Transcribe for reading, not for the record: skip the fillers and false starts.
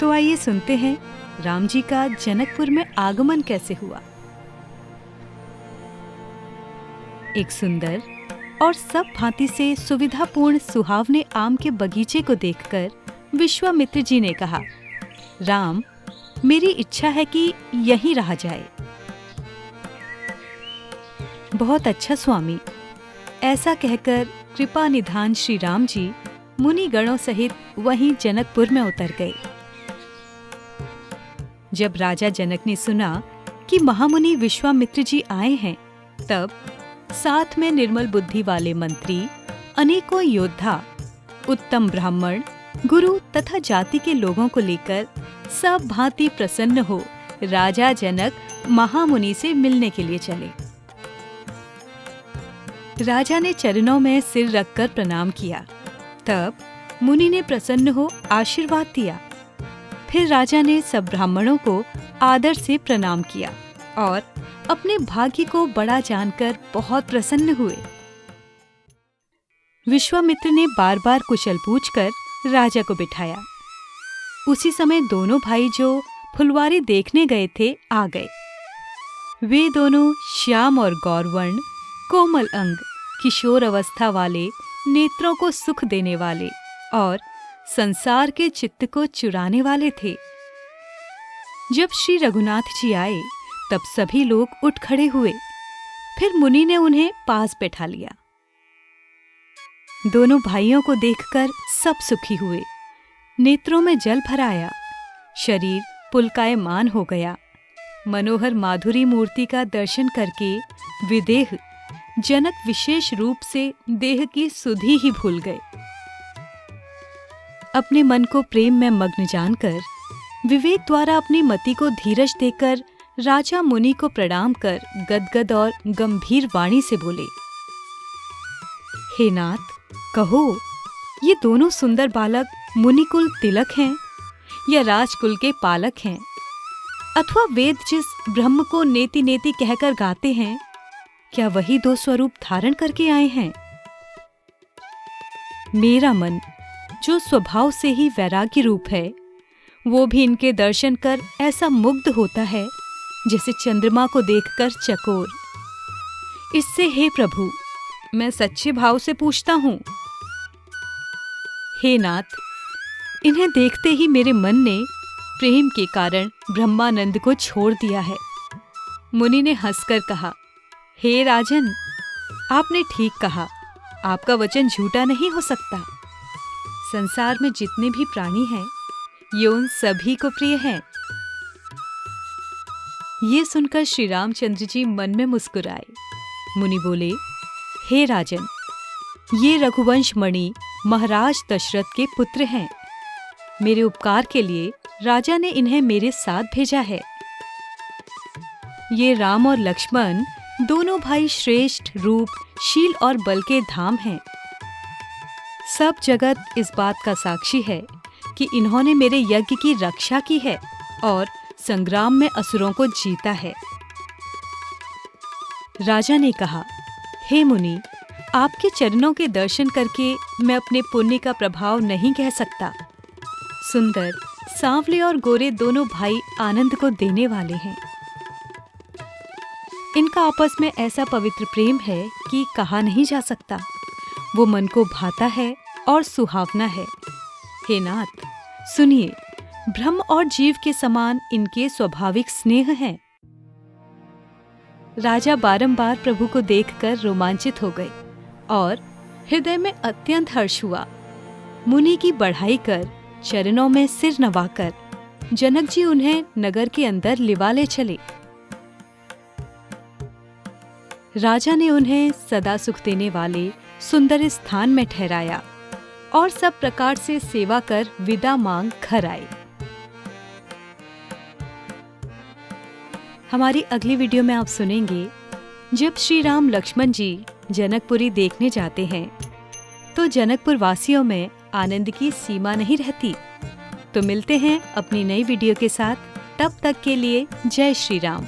तो आइए सुनते हैं राम जी का जनकपुर में आगमन कैसे हुआ। एक सुंदर और सब भांति से सुविधापूर्ण सुहावने आम के बगीचे को देखकर विश्वामित्र जी ने कहा, राम, मेरी इच्छा है कि यहीं रहा जाए। बहुत अच्छा स्वामी, ऐसा कहकर कृपा निधान श्री राम जी मुनि गणों सहित वहीं जनकपुर में उतर गए। जब राजा जनक ने सुना कि महामुनि विश्वामित्र जी आए हैं, तब साथ में निर्मल बुद्धि वाले मंत्री, अनेकों योद्धा, उत्तम ब्राह्मण, गुरु तथा जाति के लोगों को लेकर सब भांति प्रसन्न हो राजा जनक महामुनि से मिलने के लिए चले। राजा ने चरणों में सिर रखकर प्रणाम किया। तब मुनि ने प्रसन्न हो आशीर्वाद दिया। फिर राजा ने सब ब्राह्मणों को आदर से प्रणाम किया और अपने भाग्य को बड़ा जानकर बहुत प्रसन्न हुए। विश्वामित्र ने बार बार कुशल पूछकर राजा को बिठाया। उसी समय दोनों भाई जो फुलवारी देखने गए थे आ गए। वे दोनों श्याम और गौरवर्ण, कोमल अंग, किशोर अवस्था वाले, नेत्रों को सुख देने वाले और संसार के चित्त को चुराने वाले थे। जब श्री रघुनाथ जी आए तब सभी लोग उठ खड़े हुए। फिर मुनि ने उन्हें पास बैठा लिया। दोनों भाइयों को देखकर सब सुखी हुए। नेत्रों में जल भर आया, शरीर पुलकायमान हो गया। मनोहर माधुरी मूर्ति का दर्शन करके विदेह जनक विशेष रूप से देह की सुधि ही भूल गए। अपने मन को प्रेम में मग्न जानकर विवेक द्वारा अपनी मति को धीरज देकर राजा मुनि को प्रणाम कर गदगद और गंभीर वाणी से बोले, हे नाथ, कहो, ये दोनों सुंदर बालक मुनिकुल तिलक हैं या राजकुल के पालक हैं, अथवा वेद जिस ब्रह्म को नेति नेति कहकर गाते हैं, क्या वही दो स्वरूप धारण करके आए हैं? मेरा मन, जो स्वभाव से ही वैराग्य रूप है, वो भी इनके दर्शन कर ऐसा मुग्ध होता है जैसे चंद्रमा को देखकर चकोर। इससे हे प्रभु, मैं सच्चे भाव से पूछता हूँ, हे नाथ, इन्हें देखते ही मेरे मन ने प्रेम के कारण ब्रह्मानंद को छोड़ दिया है। मुनि ने हंसकर कहा, हे राजन, आपने ठीक कहा, आपका वचन झूठा नहीं हो सकता। संसार में जितने भी प्राणी हैं, ये उन सभी को प्रिय हैं। ये सुनकर श्री रामचंद्र जी मन में मुस्कुराए। मुनि बोले, हे राजन, ये रघुवंश मणि महाराज दशरथ के पुत्र हैं। मेरे उपकार के लिए राजा ने इन्हें मेरे साथ भेजा है। ये राम और लक्ष्मण दोनों भाई श्रेष्ठ रूप, शील और बल के धाम हैं। सब जगत इस बात का साक्षी है कि इन्होंने मेरे यज्ञ की रक्षा की है और संग्राम में असुरों को जीता है। राजा ने कहा, हे मुनि, आपके चरणों के दर्शन करके मैं अपने पुण्य का प्रभाव नहीं कह सकता। सुंदर, सांवले और गोरे दोनों भाई आनंद को देने वाले हैं। इनका आपस में ऐसा पवित्र प्रेम है कि कहा नहीं जा सकता। वो मन को भाता है और सुहावना है। हे नाथ, सुनिए, ब्रह्म और जीव के समान इनके स्वाभाविक स्नेह हैं। राजा बारंबार प्रभु को देखकर रोमांचित हो गए और हृदय में अत्यंत हर्ष हुआ। मुनि की बढ़ाई कर चरणों में सिर नवाकर जनक जी उन्हें नगर के अंदर लिवा ले चले। राजा ने उन्हें सदा सुख देने वाले सुंदर स्थान में ठहराया और सब प्रकार से सेवा कर विदा मांग घर आए। हमारी अगली वीडियो में आप सुनेंगे, जब श्री राम लक्ष्मण जी जनकपुरी देखने जाते हैं तो जनकपुर वासियों में आनंद की सीमा नहीं रहती। तो मिलते हैं अपनी नई वीडियो के साथ। तब तक के लिए जय श्री राम।